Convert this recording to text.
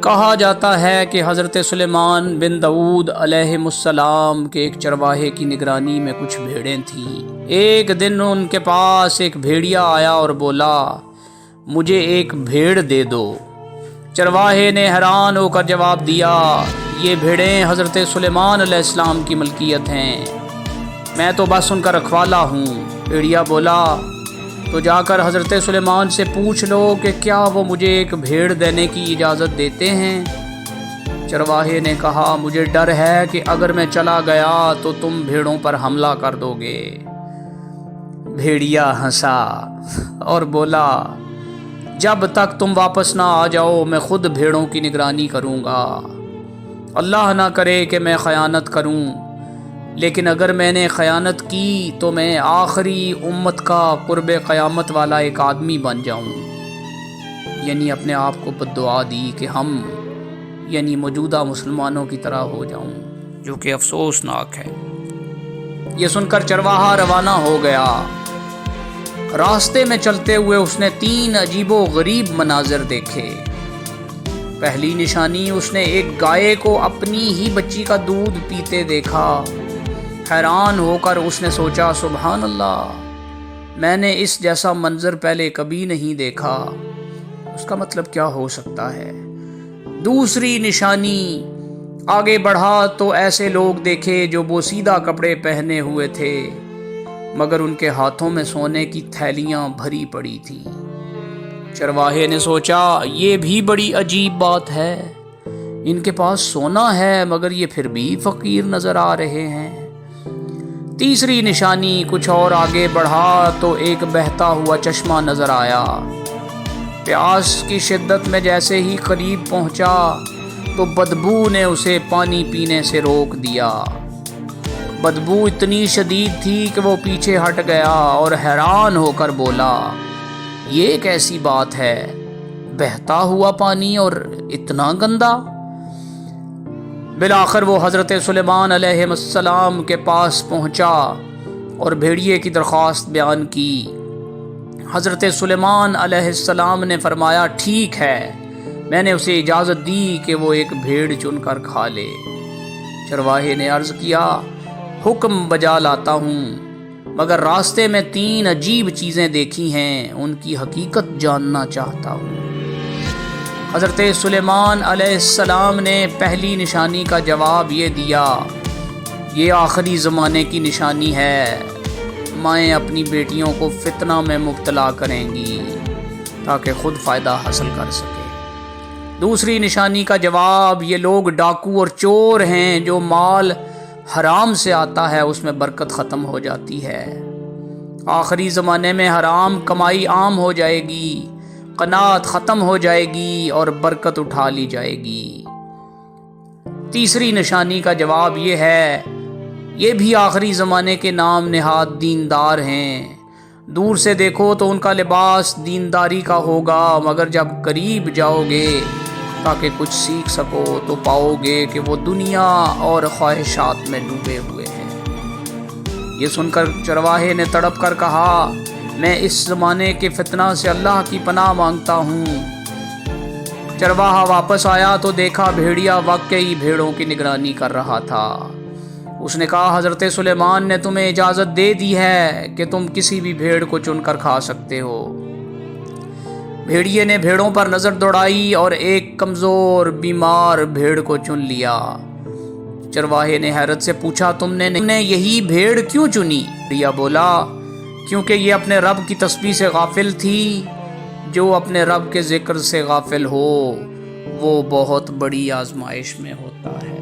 کہا جاتا ہے کہ حضرت سلیمان بن داؤد علیہ السلام کے ایک چرواہے کی نگرانی میں کچھ بھیڑیں تھیں۔ ایک دن ان کے پاس ایک بھیڑیا آیا اور بولا، مجھے ایک بھیڑ دے دو۔ چرواہے نے حیران ہو کر جواب دیا، یہ بھیڑیں حضرت سلیمان علیہ السلام کی ملکیت ہیں، میں تو بس ان کا رکھوالا ہوں۔ بھیڑیا بولا، تو جا کر حضرت سلیمان سے پوچھ لو کہ کیا وہ مجھے ایک بھیڑ دینے کی اجازت دیتے ہیں۔ چرواہے نے کہا، مجھے ڈر ہے کہ اگر میں چلا گیا تو تم بھیڑوں پر حملہ کر دو گے۔ بھیڑیا ہنسا اور بولا، جب تک تم واپس نہ آ جاؤ میں خود بھیڑوں کی نگرانی کروں گا۔ اللہ نہ کرے کہ میں خیانت کروں، لیکن اگر میں نے خیانت کی تو میں آخری امت کا قرب قیامت والا ایک آدمی بن جاؤں۔ یعنی اپنے آپ کو بددعا دی کہ ہم موجودہ مسلمانوں کی طرح ہو جاؤں، جو کہ افسوسناک ہے۔ یہ سن کر چرواہا روانہ ہو گیا۔ راستے میں چلتے ہوئے اس نے 3 عجیب و غریب مناظر دیکھے۔ پہلی نشانی، اس نے ایک گائے کو اپنی ہی بچی کا دودھ پیتے دیکھا۔ حیران ہو کر اس نے سوچا، سبحان اللہ، میں نے اس جیسا منظر پہلے کبھی نہیں دیکھا، اس کا مطلب کیا ہو سکتا ہے؟ دوسری نشانی، آگے بڑھا تو ایسے لوگ دیکھے جو بوسیدہ کپڑے پہنے ہوئے تھے، مگر ان کے ہاتھوں میں سونے کی تھیلیاں بھری پڑی تھیں۔ چرواہے نے سوچا، یہ بھی بڑی عجیب بات ہے، ان کے پاس سونا ہے مگر یہ پھر بھی فقیر نظر آ رہے ہیں۔ تیسری نشانی، کچھ اور آگے بڑھا تو ایک بہتا ہوا چشمہ نظر آیا۔ پیاس کی شدت میں جیسے ہی قریب پہنچا تو بدبو نے اسے پانی پینے سے روک دیا۔ بدبو اتنی شدید تھی کہ وہ پیچھے ہٹ گیا اور حیران ہو کر بولا، یہ کیسی بات ہے، بہتا ہوا پانی اور اتنا گندا؟ بالآخر وہ حضرت سلیمان علیہ السلام کے پاس پہنچا اور بھیڑیے کی درخواست بیان کی۔ حضرت سلیمان علیہ السلام نے فرمایا، ٹھیک ہے، میں نے اسے اجازت دی کہ وہ ایک بھیڑ چن کر کھا لے۔ چرواہے نے عرض کیا، حکم بجا لاتا ہوں، مگر راستے میں 3 عجیب چیزیں دیکھی ہیں، ان کی حقیقت جاننا چاہتا ہوں۔ حضرت سلیمان علیہ السلام نے پہلی نشانی کا جواب یہ دیا، یہ آخری زمانے کی نشانی ہے، مائیں اپنی بیٹیوں کو فتنہ میں مبتلا کریں گی تاکہ خود فائدہ حاصل کر سکے۔ دوسری نشانی کا جواب، یہ لوگ ڈاکو اور چور ہیں، جو مال حرام سے آتا ہے اس میں برکت ختم ہو جاتی ہے۔ آخری زمانے میں حرام کمائی عام ہو جائے گی، قناعت ختم ہو جائے گی اور برکت اٹھا لی جائے گی۔ تیسری نشانی کا جواب یہ ہے، یہ بھی آخری زمانے کے نام نہاد دیندار ہیں، دور سے دیکھو تو ان کا لباس دینداری کا ہوگا، مگر جب قریب جاؤ گے تاکہ کچھ سیکھ سکو تو پاؤ گے کہ وہ دنیا اور خواہشات میں ڈوبے ہوئے ہیں۔ یہ سن کر چرواہے نے تڑپ کر کہا، میں اس زمانے کے فتنہ سے اللہ کی پناہ مانگتا ہوں۔ چرواہا واپس آیا تو دیکھا بھیڑیا واقعی بھیڑوں کی نگرانی کر رہا تھا۔ اس نے کہا، حضرت سلیمان نے تمہیں اجازت دے دی ہے کہ تم کسی بھی بھیڑ کو چن کر کھا سکتے ہو۔ بھیڑیے نے بھیڑوں پر نظر دوڑائی اور ایک کمزور بیمار بھیڑ کو چن لیا۔ چرواہے نے حیرت سے پوچھا، تم نے یہی بھیڑ کیوں چنی؟ بھیڑیا بولا، کیونکہ یہ اپنے رب کی تسبیح سے غافل تھی، جو اپنے رب کے ذکر سے غافل ہو وہ بہت بڑی آزمائش میں ہوتا ہے۔